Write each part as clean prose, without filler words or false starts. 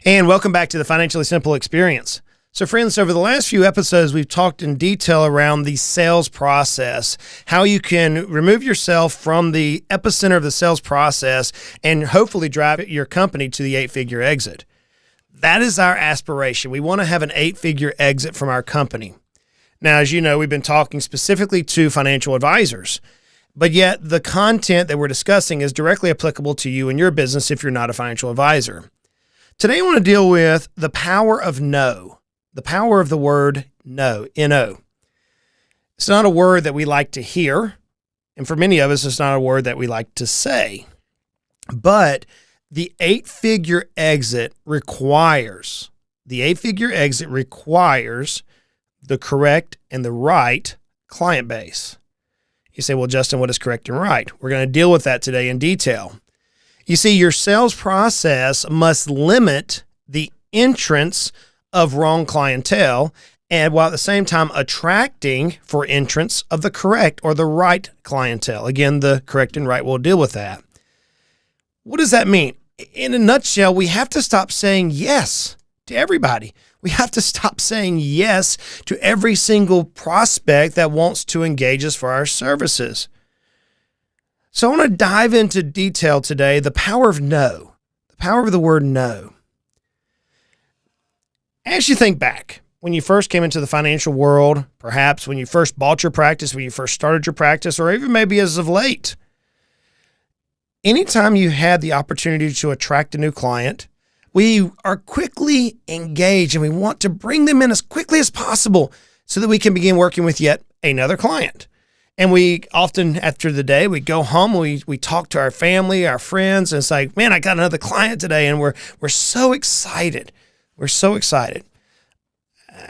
And welcome back to the Financially Simple Experience. So friends, over the last few episodes, we've talked in detail around the sales process, how you can remove yourself from the epicenter of the sales process and hopefully drive your company to the 8-figure exit. That is our aspiration. We want to have an 8-figure exit from our company. Now, as you know, we've been talking specifically to financial advisors, but yet the content that we're discussing is directly applicable to you and your business if you're not a financial advisor. Today, I want to deal with the power of no, the power of the word no, N-O. It's not a word that we like to hear, and for many of us, it's not a word that we like to say. But the 8-figure exit requires the correct and the right client base. You say, well, Justin, what is correct and right? We're going to deal with that today in detail. You see, your sales process must limit the entrance of wrong clientele, and while at the same time attracting for entrance of the correct or the right clientele. Again, the correct and right, we'll deal with that. What does that mean? In a nutshell, we have to stop saying yes to everybody. We have to stop saying yes to every single prospect that wants to engage us for our services. So I want to dive into detail today, the power of no, the power of the word no. As you think back, when you first came into the financial world, perhaps when you first bought your practice, when you first started your practice, or even maybe as of late, anytime you had the opportunity to attract a new client, we are quickly engaged and we want to bring them in as quickly as possible so that we can begin working with yet another client. And we often, after the day, we go home, we talk to our family, our friends, and it's like, man, I got another client today, and we're so excited. We're so excited.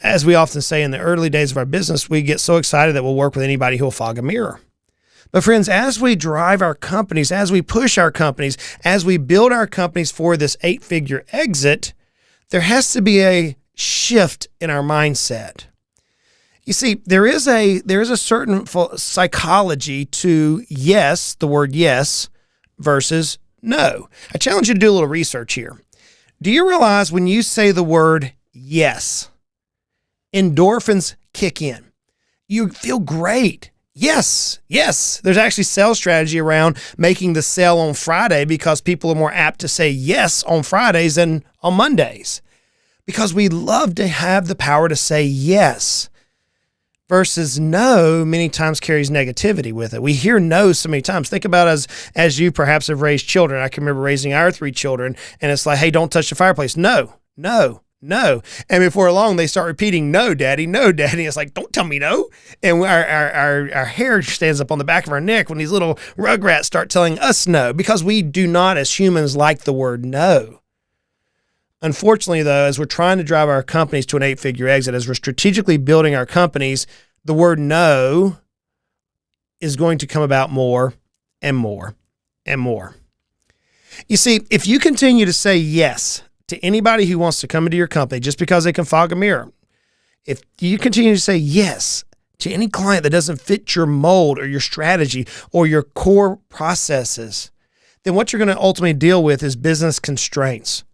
As we often say in the early days of our business, we get so excited that we'll work with anybody who will fog a mirror. But friends, as we drive our companies, as we push our companies, as we build our companies for this 8-figure exit, there has to be a shift in our mindset. You see, there is a certain psychology to yes, the word yes, versus no. I challenge you to do a little research here. Do you realize when you say the word yes, endorphins kick in? You feel great. Yes. There's actually sales strategy around making the sale on Friday because people are more apt to say yes on Fridays than on Mondays. Because we love to have the power to say yes. Versus no many times carries negativity with it. We hear no so many times. Think about as you perhaps have raised children. I can remember raising our 3 children, and it's like, hey, don't touch the fireplace. No. And before long, they start repeating, no, daddy, no, daddy. It's like, don't tell me no. And our hair stands up on the back of our neck when these little rugrats start telling us no, because we do not, as humans, like the word no. Unfortunately, though, as we're trying to drive our companies to an 8-figure exit, as we're strategically building our companies, the word no is going to come about more and more and more. You see, if you continue to say yes to anybody who wants to come into your company just because they can fog a mirror, if you continue to say yes to any client that doesn't fit your mold or your strategy or your core processes, then what you're going to ultimately deal with is business constraints.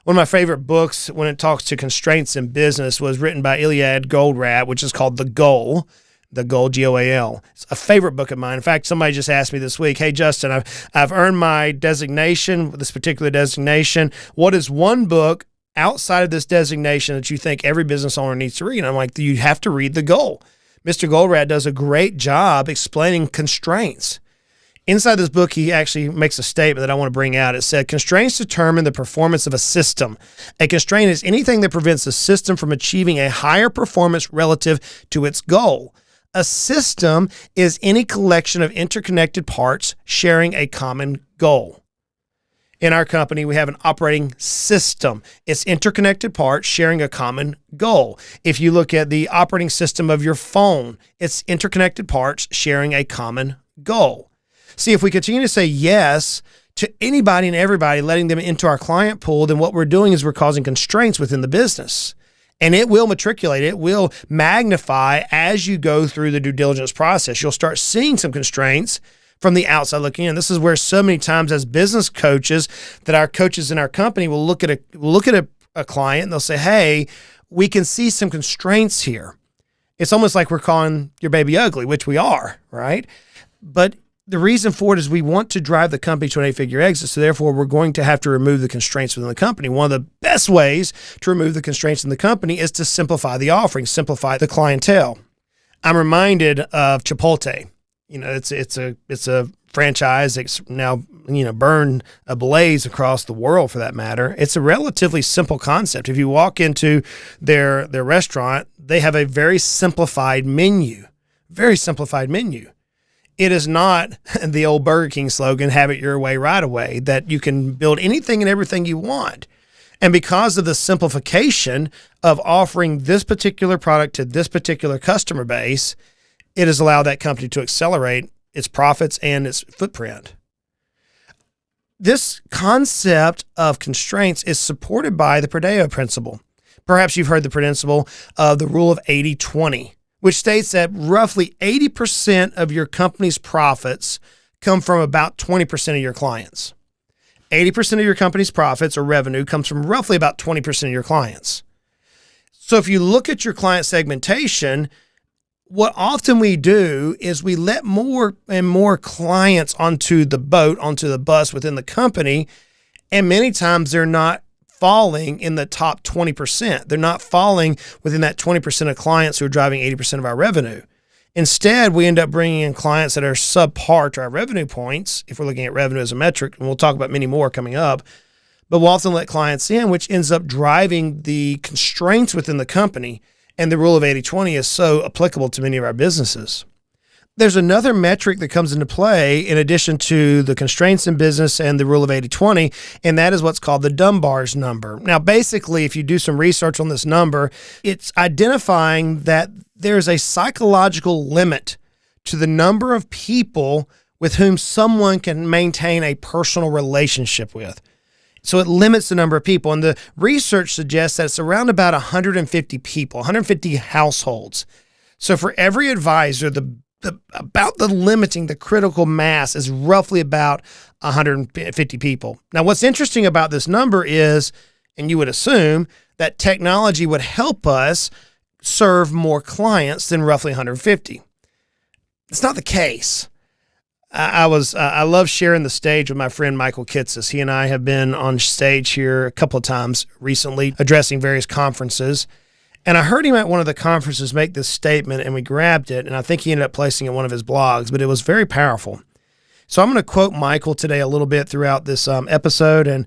One of my favorite books when it talks to constraints in business was written by Goodbread, which is called The Goal, Goal. It's a favorite book of mine. In fact, somebody just asked me this week, hey, Justin, I've earned my designation, this particular designation. What is one book outside of this designation that you think every business owner needs to read? And I'm like, you have to read The Goal. Mr. Goodbread does a great job explaining constraints. Inside this book, he actually makes a statement that I want to bring out. It said, constraints determine the performance of a system. A constraint is anything that prevents a system from achieving a higher performance relative to its goal. A system is any collection of interconnected parts sharing a common goal. In our company, we have an operating system. It's interconnected parts sharing a common goal. If you look at the operating system of your phone, it's interconnected parts sharing a common goal. See, if we continue to say yes to anybody and everybody, letting them into our client pool, then what we're doing is we're causing constraints within the business. And it will matriculate, it will magnify as you go through the due diligence process. You'll start seeing some constraints from the outside looking in. This is where so many times as business coaches that our coaches in our company will look at a a client and they'll say, hey, we can see some constraints here. It's almost like we're calling your baby ugly, which we are, right? But the reason for it is we want to drive the company to an 8-figure exit. So therefore, we're going to have to remove the constraints within the company. One of the best ways to remove the constraints in the company is to simplify the offering, simplify the clientele. I'm reminded of Chipotle. It's a franchise that's now, burned ablaze across the world for that matter. It's a relatively simple concept. If you walk into their restaurant, they have a very simplified menu. It is not the old Burger King slogan, have it your way, right away, that you can build anything and everything you want. And because of the simplification of offering this particular product to this particular customer base, it has allowed that company to accelerate its profits and its footprint. This concept of constraints is supported by the Pareto principle. Perhaps you've heard the principle of the rule of 80-20. Which states that roughly 80% of your company's profits come from about 20% of your clients. 80% of your company's profits or revenue comes from roughly about 20% of your clients. So if you look at your client segmentation, what often we do is we let more and more clients onto the boat, onto the bus within the company, and many times they're not falling in the top 20%. They're not falling within that 20% of clients who are driving 80% of our revenue. Instead, we end up bringing in clients that are subpar to our revenue points, if we're looking at revenue as a metric, and we'll talk about many more coming up. But we'll often let clients in, which ends up driving the constraints within the company. And the rule of 80-20 is so applicable to many of our businesses. There's another metric that comes into play in addition to the constraints in business and the rule of 80-20, and that is what's called the Dunbar's number. Now, basically, if you do some research on this number, it's identifying that there's a psychological limit to the number of people with whom someone can maintain a personal relationship with. So it limits the number of people, and the research suggests that it's around about 150 people, 150 households. So for every advisor, the critical mass is roughly about 150 people. Now, what's interesting about this number is, and you would assume, that technology would help us serve more clients than roughly 150. It's not the case. I love sharing the stage with my friend Michael Kitsis. He and I have been on stage here a couple of times recently addressing various conferences. And I heard him at one of the conferences make this statement, and we grabbed it, and I think he ended up placing it in one of his blogs, but it was very powerful. So I'm going to quote Michael today a little bit throughout this episode, and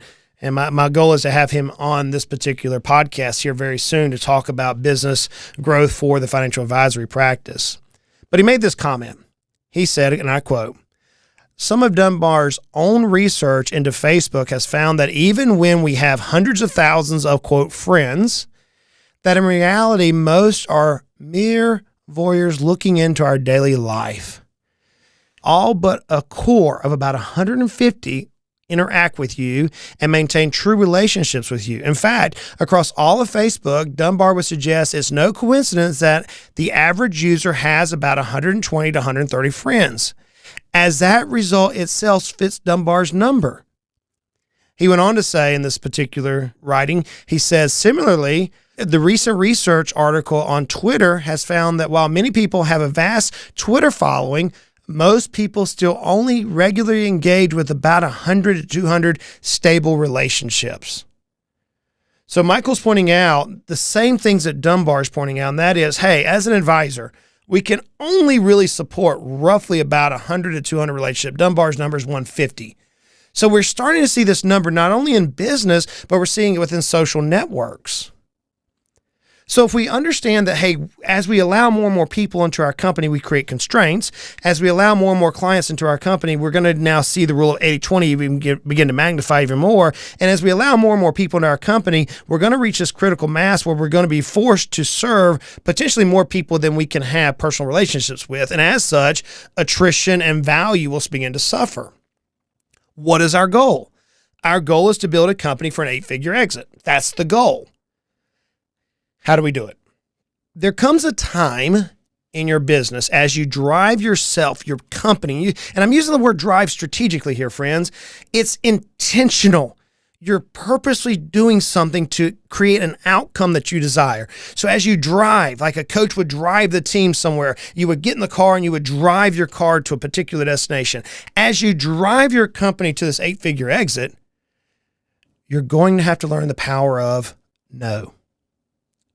my goal is to have him on this particular podcast here very soon to talk about business growth for the financial advisory practice. But he made this comment. He said, and I quote, "Some of Dunbar's own research into Facebook has found that even when we have hundreds of thousands of, quote, friends, that in reality, most are mere voyeurs looking into our daily life. All but a core of about 150 interact with you and maintain true relationships with you. In fact, across all of Facebook, Dunbar would suggest it's no coincidence that the average user has about 120 to 130 friends, as that result itself fits Dunbar's number." He went on to say in this particular writing, he says, "Similarly, the recent research article on Twitter has found that while many people have a vast Twitter following, most people still only regularly engage with about 100 to 200 stable relationships." So Michael's pointing out the same things that Dunbar is pointing out, and that is, hey, as an advisor, we can only really support roughly about 100 to 200 relationships. Dunbar's number is 150. So we're starting to see this number not only in business, but we're seeing it within social networks. So if we understand that, hey, as we allow more and more people into our company, we create constraints. As we allow more and more clients into our company, we're going to now see the rule of 80-20 begin to magnify even more. And as we allow more and more people into our company, we're going to reach this critical mass where we're going to be forced to serve potentially more people than we can have personal relationships with. And as such, attrition and value will begin to suffer. What is our goal? Our goal is to build a company for an 8-figure exit. That's the goal. How do we do it? There comes a time in your business as you drive yourself, your company, and I'm using the word drive strategically here, friends. It's intentional. you're purposely doing something to create an outcome that you desire. So as you drive, like a coach would drive the team somewhere, you would get in the car and you would drive your car to a particular destination. As you drive your company to this 8-figure exit, you're going to have to learn the power of no.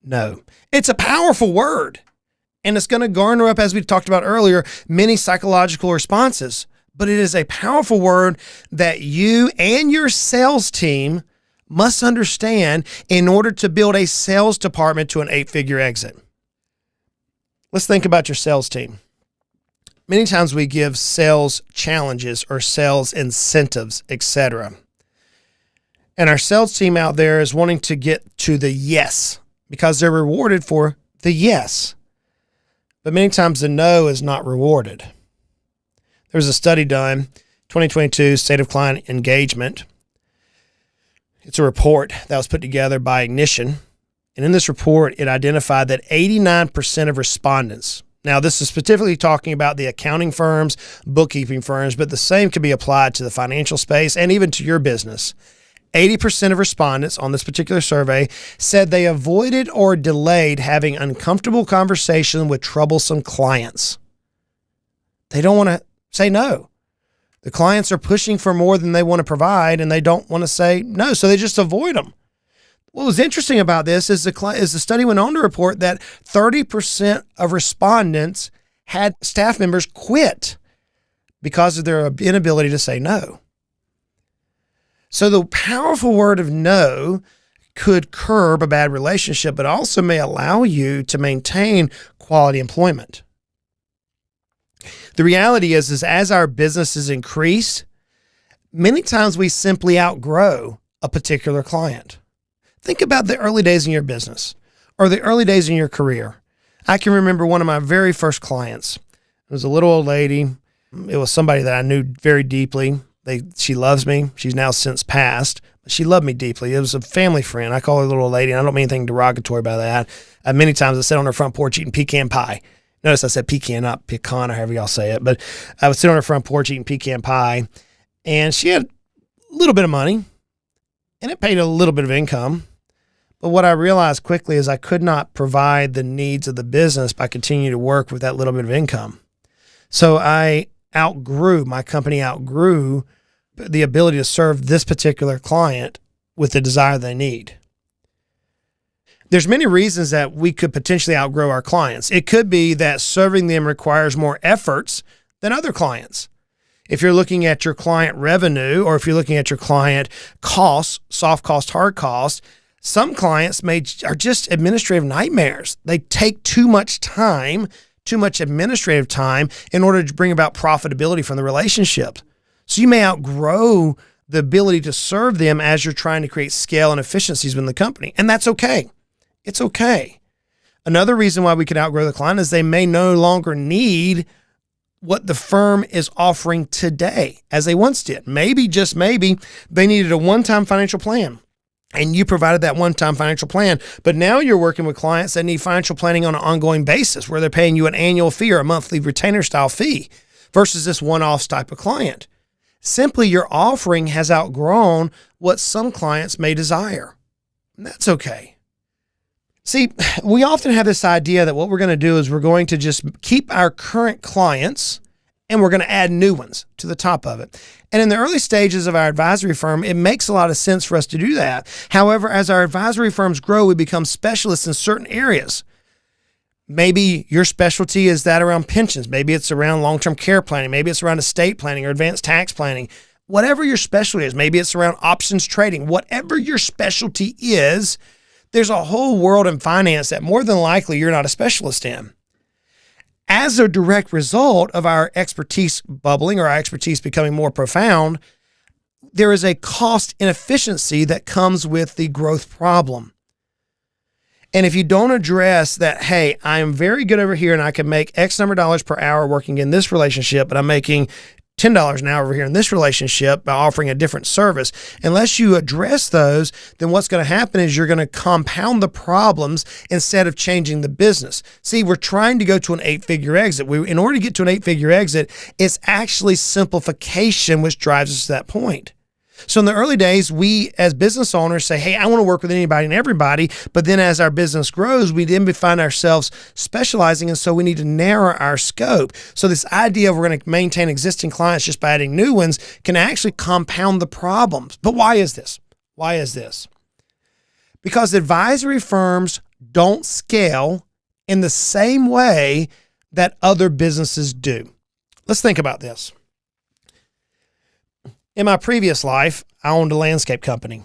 No. It's a powerful word, and it's going to garner up, as we talked about earlier, many psychological responses. But it is a powerful word that you and your sales team must understand in order to build a sales department to an 8-figure exit. Let's think about your sales team. Many times we give sales challenges or sales incentives, etc. And our sales team out there is wanting to get to the yes because they're rewarded for the yes. But many times the no is not rewarded. There was a study done, 2022 State of Client Engagement. It's a report that was put together by Ignition. And in this report, it identified that 89% of respondents, now this is specifically talking about the accounting firms, bookkeeping firms, but the same can be applied to the financial space and even to your business. 80% of respondents on this particular survey said they avoided or delayed having uncomfortable conversation with troublesome clients. They don't want to say no. The clients are pushing for more than they want to provide, and they don't want to say no, so they just avoid them. What was interesting about this is the study went on to report that 30% of respondents had staff members quit because of their inability to say no. So the powerful word of no could curb a bad relationship, but also may allow you to maintain quality employment. The reality is as our businesses increase, many times we simply outgrow a particular client. Think about the early days in your business or the early days in your career. I can remember one of my very first clients. It was a little old lady. It was somebody that I knew very deeply. She loves me. She's now since passed, but she loved me deeply. It was a family friend. I call her a little old lady, and I don't mean anything derogatory by that. Many times I sat on her front porch eating pecan pie. Notice I said pecan, not pecan, or however y'all say it. But I would sit on her front porch eating pecan pie, and she had a little bit of money, and it paid a little bit of income. But what I realized quickly is I could not provide the needs of the business by continuing to work with that little bit of income. So my company outgrew the ability to serve this particular client with the desire they need. There's many reasons that we could potentially outgrow our clients. It could be that serving them requires more efforts than other clients. If you're looking at your client revenue, or if you're looking at your client costs, soft cost, hard cost, some clients are just administrative nightmares. They take too much time, too much administrative time in order to bring about profitability from the relationship. So you may outgrow the ability to serve them as you're trying to create scale and efficiencies within the company. And that's okay. It's okay. Another reason why we could outgrow the client is they may no longer need what the firm is offering today as they once did. Maybe, just maybe, they needed a one-time financial plan, and you provided that one-time financial plan. But now you're working with clients that need financial planning on an ongoing basis, where they're paying you an annual fee or a monthly retainer style fee versus this one-off type of client. Simply, your offering has outgrown what some clients may desire. And that's okay. See, we often have this idea that what we're going to do is we're going to just keep our current clients and we're going to add new ones to the top of it. And in the early stages of our advisory firm, it makes a lot of sense for us to do that. However, as our advisory firms grow, we become specialists in certain areas. Maybe your specialty is that around pensions. Maybe it's around long-term care planning. Maybe it's around estate planning or advanced tax planning. Whatever your specialty is, maybe it's around options trading. Whatever your specialty is, there's a whole world in finance that more than likely you're not a specialist in. As a direct result of our expertise bubbling or our expertise becoming more profound, there is a cost inefficiency that comes with the growth problem. And if you don't address that, hey, I'm very good over here and I can make X number of dollars per hour working in this relationship, but I'm making $10 an hour over here in this relationship by offering a different service. Unless you address those, then what's going to happen is you're going to compound the problems instead of changing the business. See, we're trying to go to an 8-figure exit. In order to get to an 8-figure exit, it's actually simplification which drives us to that point. So in the early days, we as business owners say, hey, I want to work with anybody and everybody. But then as our business grows, we then find ourselves specializing. And so we need to narrow our scope. So this idea of we're going to maintain existing clients just by adding new ones can actually compound the problems. But why is this? Why is this? Because advisory firms don't scale in the same way that other businesses do. Let's think about this. In my previous life, I owned a landscape company.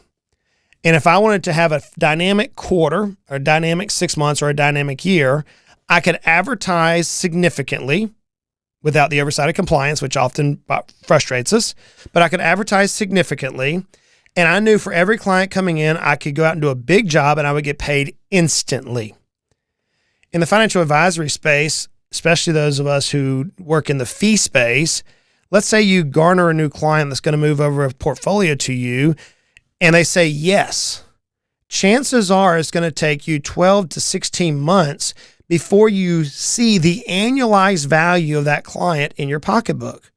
And if I wanted to have a dynamic quarter or a dynamic 6 months or a dynamic year, I could advertise significantly without the oversight of compliance, which often frustrates us, but I could advertise significantly. And I knew for every client coming in, I could go out and do a big job and I would get paid instantly. In the financial advisory space, especially those of us who work in the fee space, let's say you garner a new client that's going to move over a portfolio to you and they say yes. Chances are it's going to take you 12 to 16 months before you see the annualized value of that client in your pocketbook.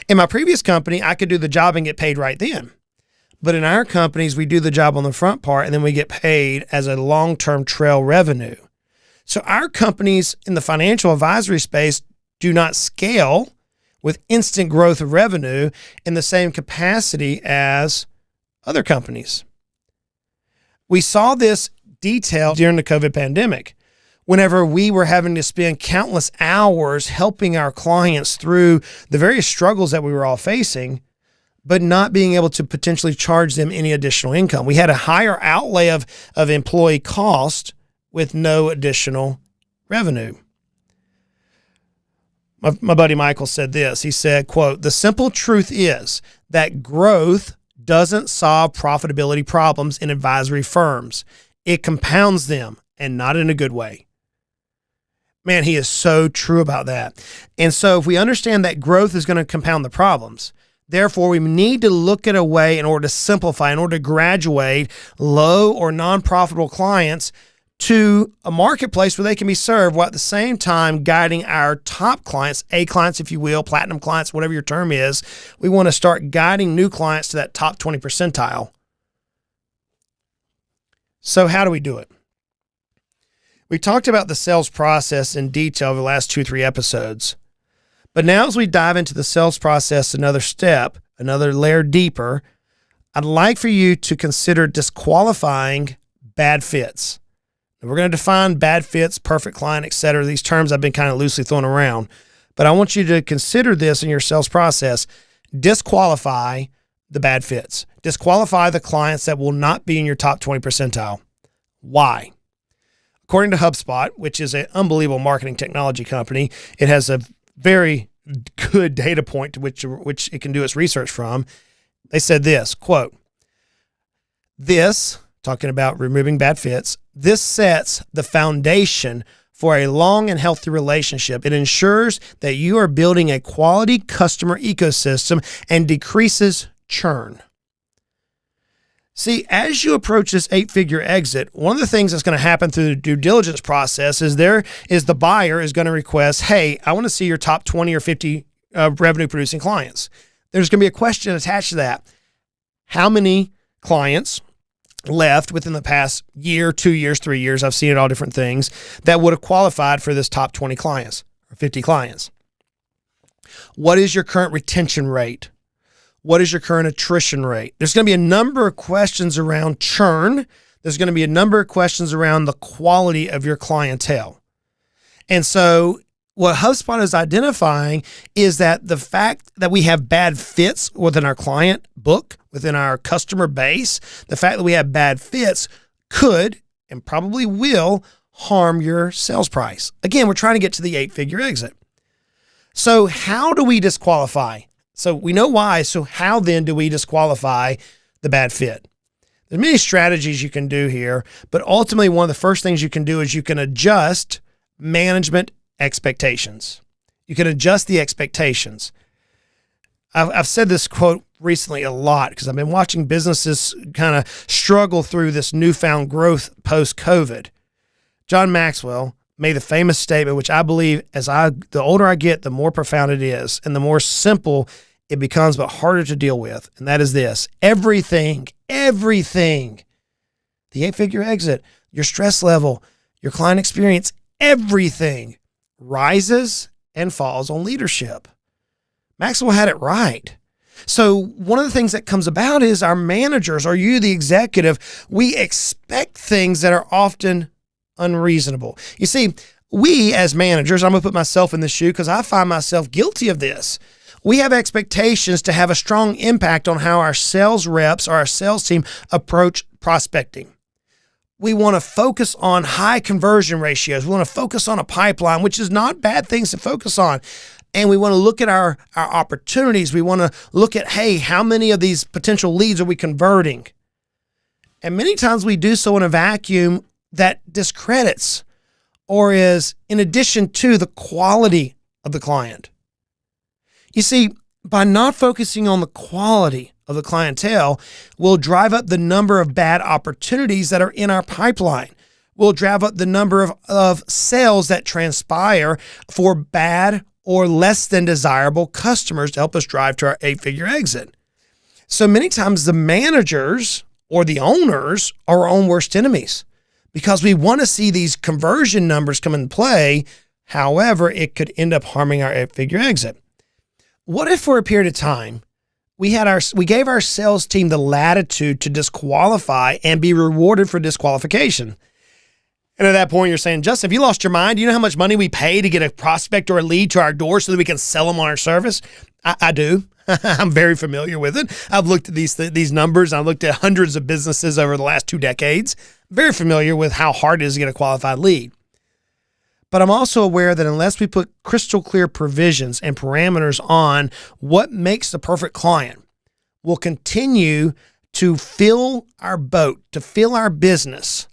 In my previous company, I could do the job and get paid right then. But in our companies, we do the job on the front part and then we get paid as a long-term trail revenue. So our companies in the financial advisory space do not scale with instant growth of revenue in the same capacity as other companies. We saw this detail during the COVID pandemic, whenever we were having to spend countless hours helping our clients through the various struggles that we were all facing, but not being able to potentially charge them any additional income. We had a higher outlay of employee cost with no additional revenue. My buddy Michael said this. He said, quote, "The simple truth is that growth doesn't solve profitability problems in advisory firms. It compounds them, and not in a good way." Man, he is so true about that. And so if we understand that growth is going to compound the problems, therefore we need to look at a way in order to simplify, in order to graduate low or non-profitable clients to a marketplace where they can be served while at the same time guiding our top clients, A clients, if you will, platinum clients, whatever your term is. We want to start guiding new clients to that top 20 percentile. So how do we do it? We talked about the sales process in detail over the last 2-3 episodes. But now as we dive into the sales process another step, another layer deeper, I'd like for you to consider disqualifying bad fits. We're going to define bad fits, perfect client, et cetera. These terms I've been kind of loosely thrown around. But I want you to consider this in your sales process. Disqualify the bad fits. Disqualify the clients that will not be in your top 20 percentile. Why? According to HubSpot, which is an unbelievable marketing technology company, it has a very good data point to which it can do its research from. They said this, quote, "This," talking about removing bad fits, "this sets the foundation for a long and healthy relationship. It ensures that you are building a quality customer ecosystem and decreases churn." See, as you approach this 8-figure exit, one of the things that's going to happen through the due diligence process is the buyer is going to request, hey, I want to see your top 20 or 50 revenue producing clients. There's going to be a question attached to that. How many clients left within the past year, 2 years, 3 years, I've seen it all different things, that would have qualified for this top 20 clients or 50 clients? What is your current retention rate? What is your current attrition rate? There's going to be a number of questions around churn. There's going to be a number of questions around the quality of your clientele. And so what HubSpot is identifying is that the fact that we have bad fits within our client book, within our customer base, the fact that we have bad fits could and probably will harm your sales price. Again, we're trying to get to the 8-figure exit. So how do we disqualify? So we know why. So how then do we disqualify the bad fit? There's many strategies you can do here, but ultimately one of the first things you can do is you can adjust management expectations. You can adjust the expectations. I've said this quote recently a lot because I've been watching businesses kind of struggle through this newfound growth post-COVID. John Maxwell made the famous statement, which I believe the older I get, the more profound it is and the more simple it becomes but harder to deal with. And that is this: everything, the 8-figure exit, your stress level, your client experience, everything rises and falls on leadership. Maxwell had it right. So one of the things that comes about is our managers, or you, the executive, we expect things that are often unreasonable. You see, we as managers, I'm going to put myself in this shoe because I find myself guilty of this. We have expectations to have a strong impact on how our sales reps or our sales team approach prospecting. We want to focus on high conversion ratios. We want to focus on a pipeline, which is not bad things to focus on. And we want to look at our opportunities. We want to look at, hey, how many of these potential leads are we converting? And many times we do so in a vacuum that discredits or is in addition to the quality of the client. You see, by not focusing on the quality of the clientele, we'll drive up the number of bad opportunities that are in our pipeline. We'll drive up the number of sales that transpire for bad or less than desirable customers to help us drive to our 8-figure exit. So many times the managers or the owners are our own worst enemies because we want to see these conversion numbers come into play. However, it could end up harming our 8-figure exit. What if for a period of time, we gave our sales team the latitude to disqualify and be rewarded for disqualification? And at that point, you're saying, Justin, have you lost your mind? Do you know how much money we pay to get a prospect or a lead to our door so that we can sell them on our service? I do. I'm very familiar with it. I've looked at these numbers. I've looked at hundreds of businesses over the last 2 decades. Very familiar with how hard it is to get a qualified lead. But I'm also aware that unless we put crystal clear provisions and parameters on what makes the perfect client, we'll continue to fill our boat, to fill our business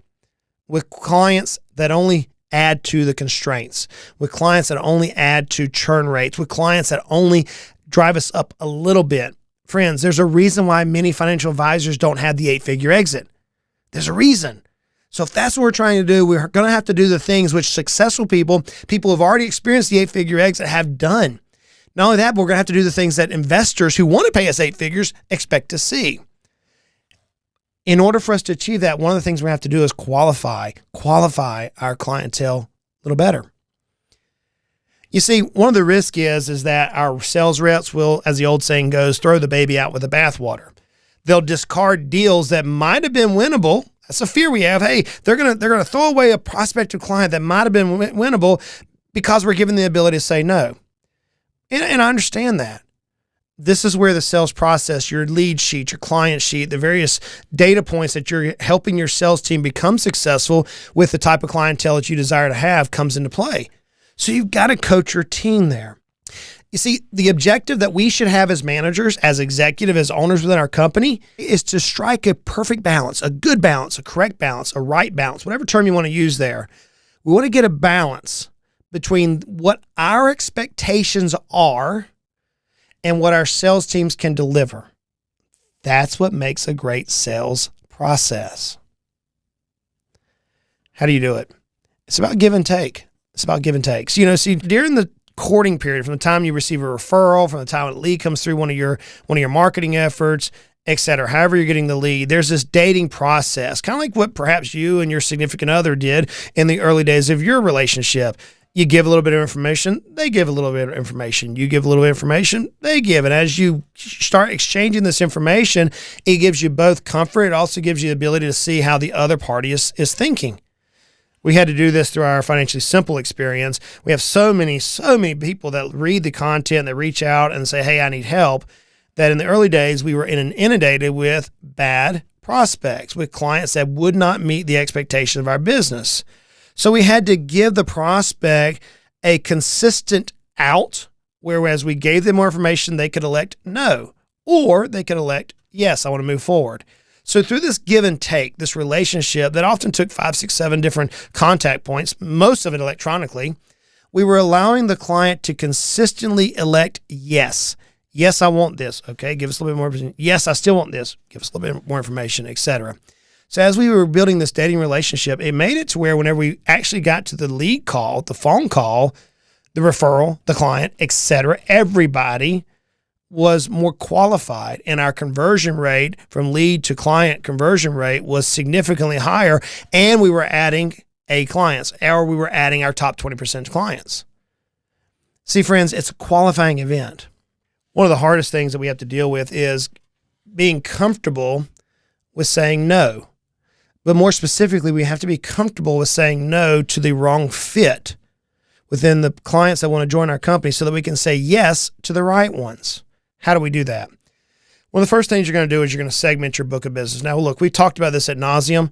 with clients that only add to the constraints, with clients that only add to churn rates, with clients that only drive us up a little bit. Friends, there's a reason why many financial advisors don't have the 8-figure exit. There's a reason. So if that's what we're trying to do, we're going to have to do the things which successful people who've already experienced the 8-figure exit have done. Not only that, but we're going to have to do the things that investors who want to pay us 8 figures expect to see. In order for us to achieve that, one of the things we have to do is qualify our clientele a little better. You see, one of the risks is that our sales reps will, as the old saying goes, throw the baby out with the bathwater. They'll discard deals that might have been winnable. That's a fear we have. Hey, they're gonna throw away a prospective client that might have been winnable because we're given the ability to say no. And I understand that. This is where the sales process, your lead sheet, your client sheet, the various data points that you're helping your sales team become successful with the type of clientele that you desire to have comes into play. So you've got to coach your team there. You see, the objective that we should have as managers, as executive, as owners within our company is to strike a perfect balance, a good balance, a correct balance, a right balance, whatever term you want to use there. We want to get a balance between what our expectations are and what our sales teams can deliver. That's what makes a great sales process. How do you do it? It's about give and take. It's about give and takes. See, during the courting period, from the time you receive a referral, from the time a lead comes through one of your marketing efforts, et cetera, however you're getting the lead, there's this dating process, kind of like what perhaps you and your significant other did in the early days of your relationship. You give a little bit of information, they give a little bit of information. You give a little bit of information, they give. And as you start exchanging this information, it gives you both comfort. It also gives you the ability to see how the other party is thinking. We had to do this through our Financially Simple experience. We have so many people that read the content, that reach out and say, hey, I need help, that in the early days, we were inundated with bad prospects, with clients that would not meet the expectation of our business. So we had to give the prospect a consistent out, whereas we gave them more information, they could elect no, or they could elect yes, I want to move forward. So through this give and take, this relationship that often took 5, 6, 7 different contact points, most of it electronically, we were allowing the client to consistently elect yes. Yes, I want this. Okay, give us a little bit more information. Yes, I still want this. Give us a little bit more information, etc. So as we were building this dating relationship, it made it to where whenever we actually got to the lead call, the phone call, the referral, the client, etc., everybody was more qualified, and our conversion rate from lead to client conversion rate was significantly higher, and we were adding A clients, or we were adding our top 20% clients. See, friends, it's a qualifying event. One of the hardest things that we have to deal with is being comfortable with saying no. But more specifically, we have to be comfortable with saying no to the wrong fit within the clients that want to join our company so that we can say yes to the right ones. How do we do that? One of the first things you're going to do is you're going to segment your book of business. Now, look, we've talked about this ad nauseum,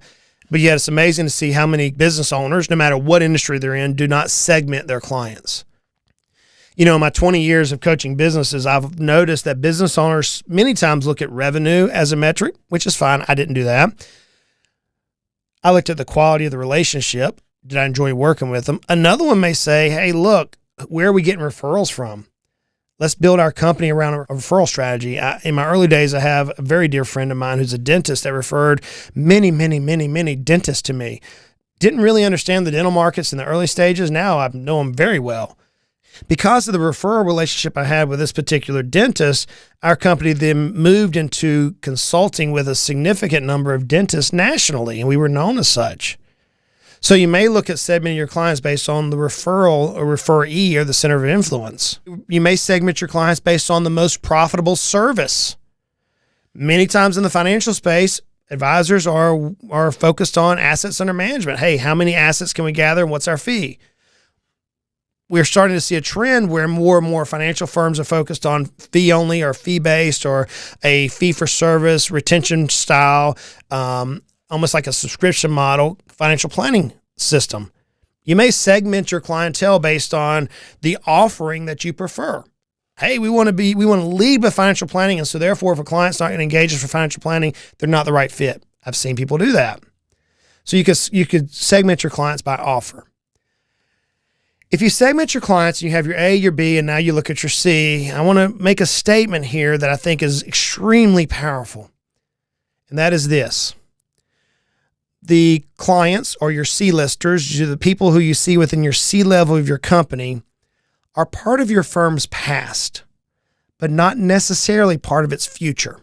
but yet it's amazing to see how many business owners, no matter what industry they're in, do not segment their clients. You know, in my 20 years of coaching businesses, I've noticed that business owners many times look at revenue as a metric, which is fine. I didn't do that. I looked at the quality of the relationship. Did I enjoy working with them? Another one may say, hey, look, where are we getting referrals from? Let's build our company around a referral strategy. In my early days, I have a very dear friend of mine who's a dentist that referred many dentists to me. Didn't really understand the dental markets in the early stages. Now I know them very well. Because of the referral relationship I had with this particular dentist, our company then moved into consulting with a significant number of dentists nationally, and we were known as such. So you may look at segmenting your clients based on the referral or referee or the center of influence. You may segment your clients based on the most profitable service. Many times in the financial space, advisors are focused on assets under management. Hey, how many assets can we gather and what's our fee? We're starting to see a trend where more and more financial firms are focused on fee only or fee based or a fee for service, retention style, almost like a subscription model financial planning system. You may segment your clientele based on the offering that you prefer. Hey, we want to lead with financial planning. And so therefore, if a client's not going to engage us for financial planning, they're not the right fit. I've seen people do that. So you could segment your clients by offer. If you segment your clients and you have your A, your B, and now you look at your C, I want to make a statement here that I think is extremely powerful. And that is this. The clients or your C-listers, the people who you see within your C level of your company, are part of your firm's past, but not necessarily part of its future.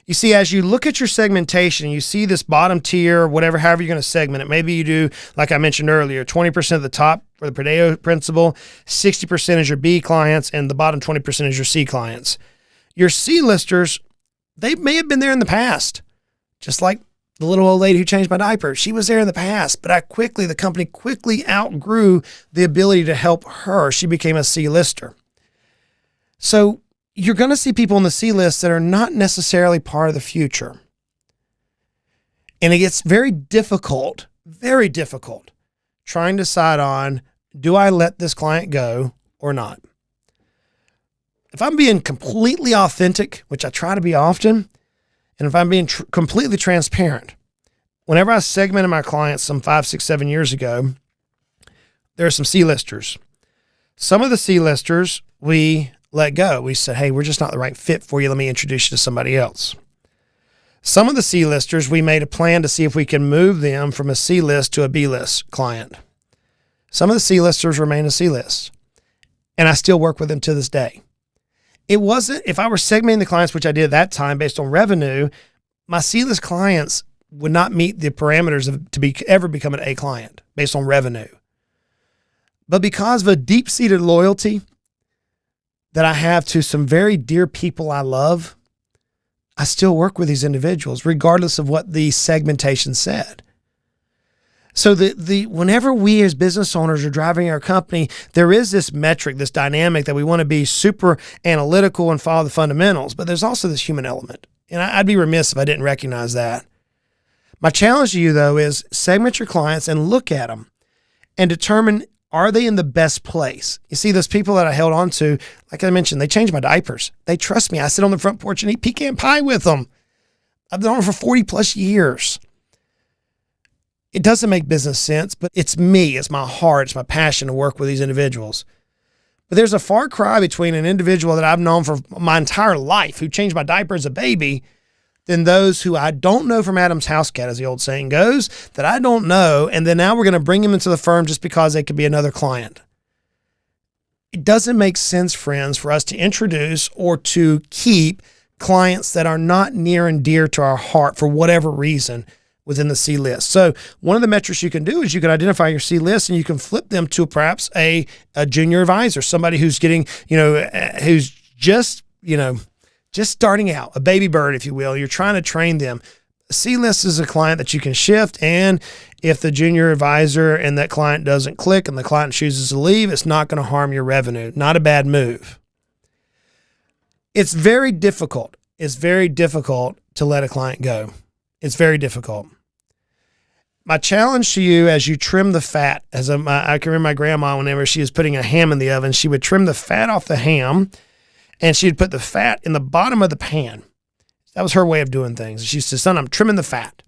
You see, as you look at your segmentation, you see this bottom tier, whatever, however you're going to segment it. Maybe you do, like I mentioned earlier, 20% of the top for the Pareto principle, 60% is your B clients, and the bottom 20% is your C clients. Your C listers, they may have been there in the past, just like the little old lady who changed my diaper. She was there in the past, but the company quickly outgrew the ability to help her. She became a C lister. So you're going to see people on the C list that are not necessarily part of the future. And it gets very difficult trying to decide on, do I let this client go or not? If I'm being completely authentic, which I try to be often, and if I'm being completely transparent, whenever I segmented my clients some 5, 6, 7 years ago, there are some C-listers. Some of the C-listers we let go. We said, hey, we're just not the right fit for you. Let me introduce you to somebody else. Some of the C-listers, we made a plan to see if we can move them from a C-list to a B-list client. Some of the C-listers remain a C-list, and I still work with them to this day. It wasn't, if I were segmenting the clients, which I did at that time based on revenue, my C-list clients would not meet the parameters ever become an A client based on revenue. But because of a deep-seated loyalty that I have to some very dear people I love, I still work with these individuals regardless of what the segmentation said. So whenever we as business owners are driving our company, there is this metric, this dynamic that we want to be super analytical and follow the fundamentals, but there's also this human element. And I'd be remiss if I didn't recognize that. My challenge to you, though, is segment your clients and look at them and determine, are they in the best place? You see, those people that I held on to, like I mentioned, they changed my diapers. They trust me. I sit on the front porch and eat pecan pie with them. I've been on for 40 plus years. It doesn't make business sense, but it's me, it's my heart, it's my passion to work with these individuals. But there's a far cry between an individual that I've known for my entire life who changed my diaper as a baby than those who I don't know from Adam's house cat, as the old saying goes, that I don't know, and then now we're going to bring them into the firm just because they could be another client. It doesn't make sense, friends, for us to introduce or to keep clients that are not near and dear to our heart for whatever reason within the C list. So one of the metrics you can do is you can identify your C list and you can flip them to perhaps a junior advisor, somebody who's getting, who's just starting out, a baby bird, if you will. You're trying to train them. A C list is a client that you can shift, and if the junior advisor and that client doesn't click and the client chooses to leave, it's not going to harm your revenue. Not a bad move. It's very difficult. It's very difficult to let a client go. It's very difficult. My challenge to you as you trim the fat, I can remember my grandma, whenever she was putting a ham in the oven, she would trim the fat off the ham and she'd put the fat in the bottom of the pan. That was her way of doing things. She said, son, I'm trimming the fat.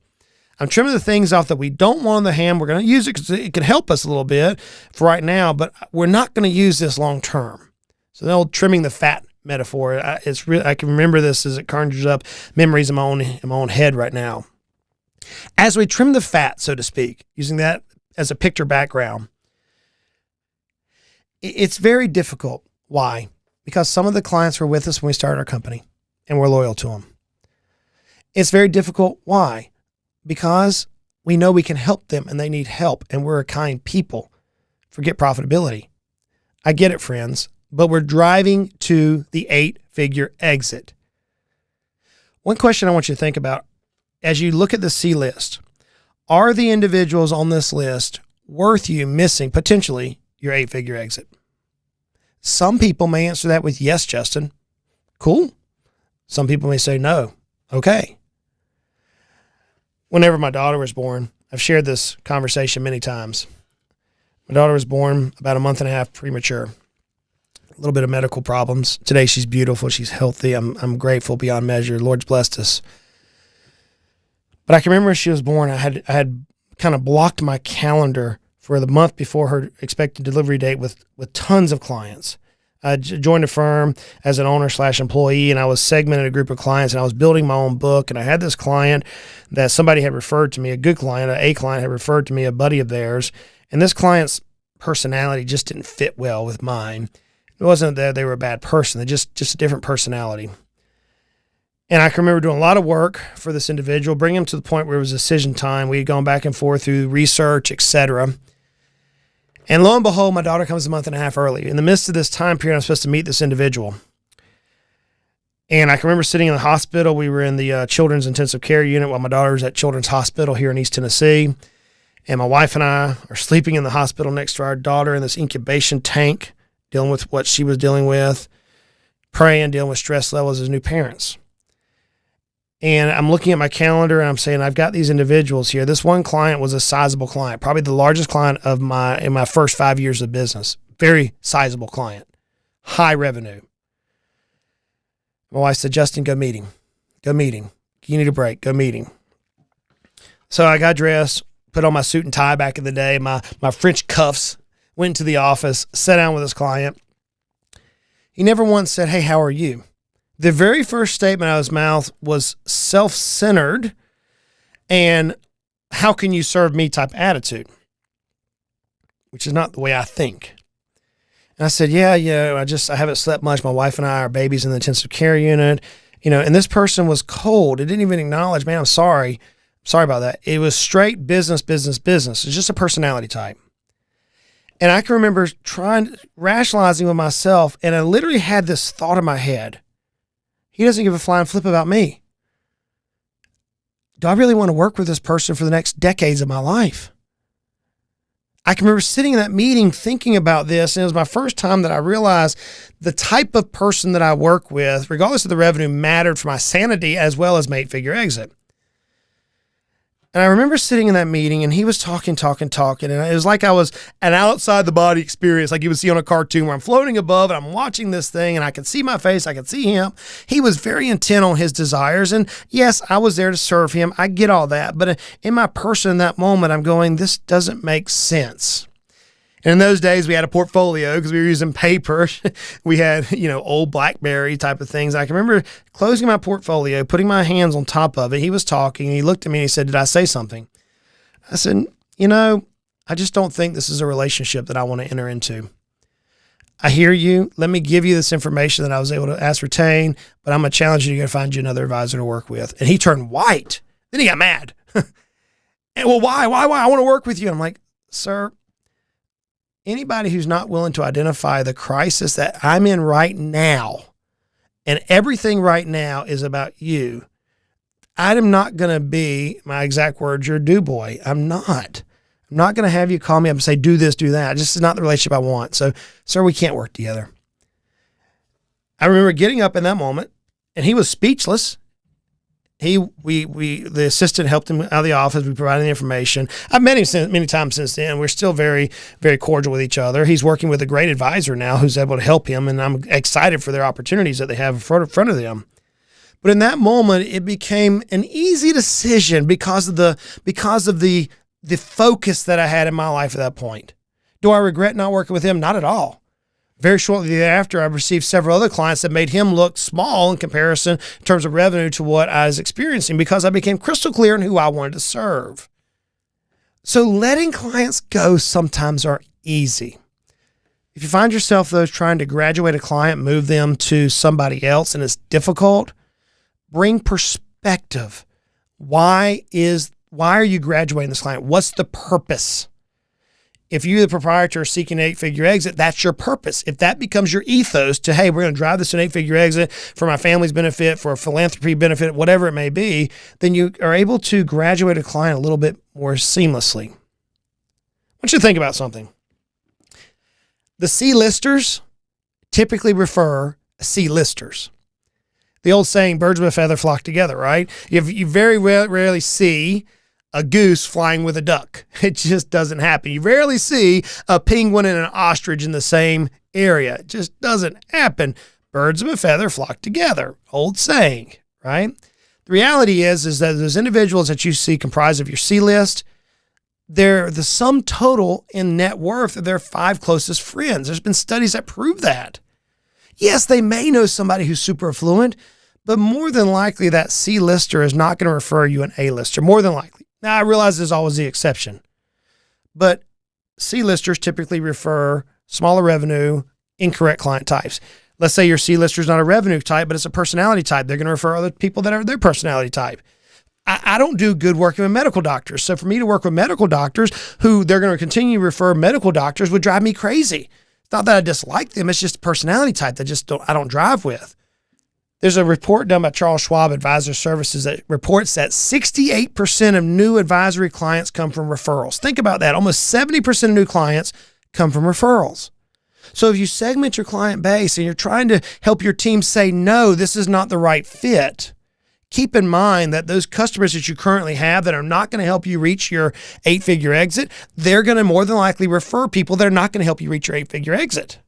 I'm trimming the things off that we don't want on the ham. We're going to use it because it can help us a little bit for right now, but we're not going to use this long term. So the old trimming the fat metaphor, I can remember this as it conjures up memories in my own head right now. As we trim the fat, so to speak, using that as a picture background, it's very difficult. Why? Because some of the clients were with us when we started our company and we're loyal to them. It's very difficult. Why? Because we know we can help them and they need help and we're a kind people. Forget profitability. I get it, friends, but we're driving to the 8-figure exit. One question I want you to think about as you look at the C list, are the individuals on this list worth you missing potentially your 8-figure exit? Some people may answer that with yes, Justin. Cool. Some people may say no. Okay. Whenever my daughter was born, I've shared this conversation many times. My daughter was born about a month and a half premature. A little bit of medical problems. Today she's beautiful. She's healthy. I'm grateful beyond measure. The Lord's blessed us. But I can remember when she was born, I had kind of blocked my calendar for the month before her expected delivery date with tons of clients. I joined a firm as an owner/employee, and I was segmented a group of clients, and I was building my own book. And I had this client that somebody had referred to me, a good client, a client had referred to me, a buddy of theirs. And this client's personality just didn't fit well with mine. It wasn't that they were a bad person. They just a different personality. And I can remember doing a lot of work for this individual, bringing him to the point where it was decision time. We had gone back and forth through research, etc. And lo and behold, my daughter comes a month and a half early. In the midst of this time period, I'm supposed to meet this individual. And I can remember sitting in the hospital. We were in the children's intensive care unit while my daughter was at Children's Hospital here in East Tennessee. And my wife and I are sleeping in the hospital next to our daughter in this incubation tank, dealing with what she was dealing with, praying, dealing with stress levels as new parents. And I'm looking at my calendar and I'm saying, I've got these individuals here. This one client was a sizable client, probably the largest client in my first 5 years of business. Very sizable client, high revenue. My wife said, Justin, go meeting. Go meeting. You need a break. Go meeting. So I got dressed, put on my suit and tie back in the day, my French cuffs, went to the office, sat down with this client. He never once said, hey, how are you? The very first statement out of his mouth was self-centered and how can you serve me type attitude, which is not the way I think. And I said, yeah, I haven't slept much. My wife and I, our baby's in the intensive care unit, and this person was cold. It didn't even acknowledge, man, I'm sorry. Sorry about that. It was straight business. It's just a personality type. And I can remember rationalizing with myself, and I literally had this thought in my head. He doesn't give a flying flip about me. Do I really want to work with this person for the next decades of my life? I can remember sitting in that meeting thinking about this, and it was my first time that I realized the type of person that I work with, regardless of the revenue, mattered for my sanity as well as my 8-figure exit. And I remember sitting in that meeting and he was talking. And it was like I was an outside the body experience, like you would see on a cartoon where I'm floating above and I'm watching this thing and I could see my face. I could see him. He was very intent on his desires. And yes, I was there to serve him. I get all that. But in my person in that moment, I'm going, this doesn't make sense. And in those days, we had a portfolio because we were using paper. We had, old BlackBerry type of things. I can remember closing my portfolio, putting my hands on top of it. He was talking and he looked at me and he said, did I say something? I said, I just don't think this is a relationship that I want to enter into. I hear you. Let me give you this information that I was able to ascertain, but I'm going to challenge you to go find you another advisor to work with. And he turned white. Then he got mad. And well, why? I want to work with you. I'm like, sir, anybody who's not willing to identify the crisis that I'm in right now, and everything right now is about you, I am not going to be, my exact words, your do boy. I'm not going to have you call me up and say, do this, do that. This is not the relationship I want. So, sir, we can't work together. I remember getting up in that moment, and he was speechless. The assistant helped him out of the office. We provided the information. I've met him many times since then. We're still very, very cordial with each other. He's working with a great advisor now who's able to help him, and I'm excited for their opportunities that they have in front of them. But in that moment, it became an easy decision because of the focus that I had in my life at that point. Do I regret not working with him? Not at all. Very shortly thereafter, I received several other clients that made him look small in comparison in terms of revenue to what I was experiencing because I became crystal clear in who I wanted to serve. So letting clients go sometimes are easy. If you find yourself, though, trying to graduate a client, move them to somebody else, and it's difficult, bring perspective. Why are you graduating this client? What's the purpose? If you're the proprietor seeking an 8-figure exit, that's your purpose. If that becomes your ethos to, hey, we're going to drive this to an 8-figure exit for my family's benefit, for a philanthropy benefit, whatever it may be, then you are able to graduate a client a little bit more seamlessly. I want you to think about something. The C-listers typically refer C-listers. The old saying, birds of a feather flock together, right? You very rarely see a goose flying with a duck. It just doesn't happen. You rarely see a penguin and an ostrich in the same area. It just doesn't happen. Birds of a feather flock together. Old saying, right? The reality is that those individuals that you see comprised of your C list, they're the sum total in net worth of their 5 closest friends. There's been studies that prove that. Yes, they may know somebody who's super affluent, but more than likely that C-lister is not going to refer you an A-lister, more than likely. Now, I realize there's always the exception, but C-listers typically refer smaller revenue, incorrect client types. Let's say your C-lister is not a revenue type, but it's a personality type. They're going to refer other people that are their personality type. I don't do good working with medical doctors. So for me to work with medical doctors who they're going to continue to refer medical doctors would drive me crazy. It's not that I dislike them. It's just a personality type that I don't drive with. There's a report done by Charles Schwab Advisor Services that reports that 68% of new advisory clients come from referrals. Think about that. Almost 70% of new clients come from referrals. So if you segment your client base and you're trying to help your team say, no, this is not the right fit, keep in mind that those customers that you currently have that are not going to help you reach your 8-figure exit, they're going to more than likely refer people that are not going to help you reach your 8-figure exit.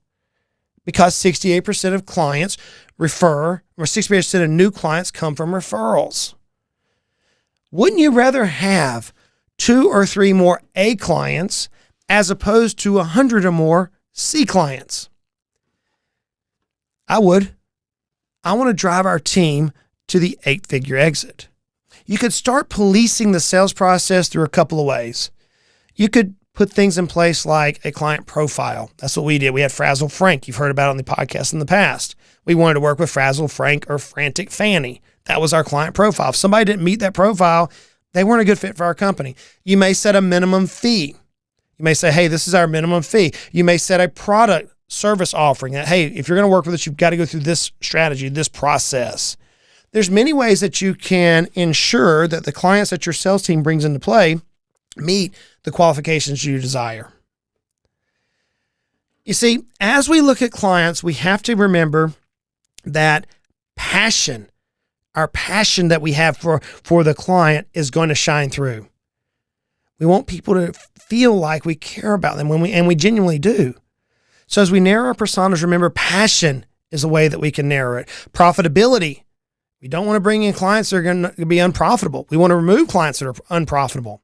Because 68% of clients refer, or 68% of new clients come from referrals. Wouldn't you rather have 2 or 3 more A clients as opposed to 100 or more C clients? I would. I want to drive our team to the 8-figure exit. You could start policing the sales process through a couple of ways. You could put things in place like a client profile. That's what we did. We had Frazzle Frank. You've heard about it on the podcast in the past. We wanted to work with Frazzle Frank or Frantic Fanny. That was our client profile. If somebody didn't meet that profile, they weren't a good fit for our company. You may set a minimum fee. You may say, hey, this is our minimum fee. You may set a product service offering that, hey, if you're going to work with us, you've got to go through this strategy, this process. There's many ways that you can ensure that the clients that your sales team brings into play meet the qualifications you desire. You see, as we look at clients, we have to remember that our passion that we have for the client is going to shine through. We want people to feel like we care about them and we genuinely do. So as we narrow our personas, remember passion is a way that we can narrow it. Profitability. We don't want to bring in clients that are going to be unprofitable. We want to remove clients that are unprofitable.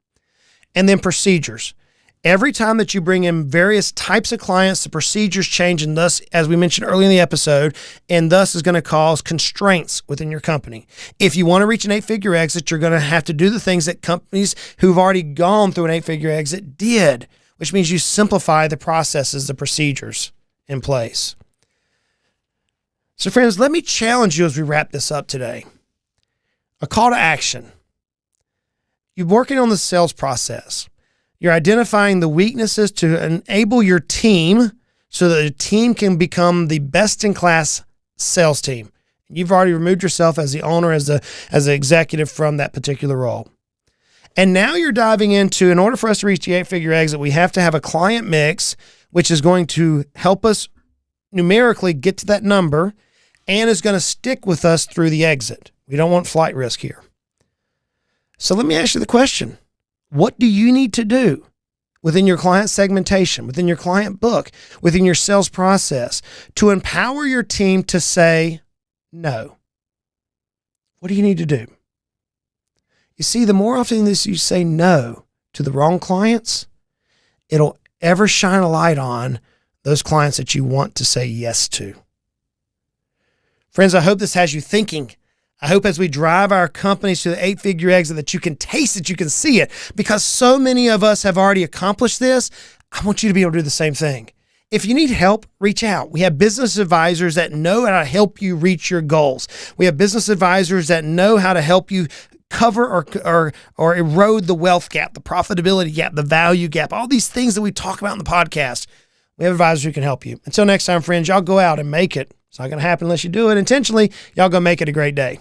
And then procedures. Every time that you bring in various types of clients, the procedures change, and thus, as we mentioned earlier in the episode, and thus is going to cause constraints within your company. If you want to reach an 8-figure exit, you're going to have to do the things that companies who've already gone through an 8-figure exit did, which means you simplify the processes, the procedures. in place. So friends, let me challenge you as we wrap this up today. A call to action. You're working on the sales process. You're identifying the weaknesses to enable your team so that the team can become the best-in-class sales team. You've already removed yourself as the owner, as the executive from that particular role. And now you're diving into, in order for us to reach the 8-figure exit, we have to have a client mix, which is going to help us numerically get to that number and is going to stick with us through the exit. We don't want flight risk here. So let me ask you the question. What do you need to do within your client segmentation, within your client book, within your sales process to empower your team to say no? What do you need to do? You see, the more often this you say no to the wrong clients, it'll ever shine a light on those clients that you want to say yes to. Friends, I hope this has you thinking. I hope as we drive our companies to the 8-figure exit that you can taste it, you can see it, because so many of us have already accomplished this. I want you to be able to do the same thing. If you need help, reach out. We have business advisors that know how to help you reach your goals. We have business advisors that know how to help you cover or erode the wealth gap, the profitability gap, the value gap, all these things that we talk about in the podcast. We have advisors who can help you. Until next time, friends, y'all go out and make it. It's not going to happen unless you do it intentionally. Y'all go make it a great day.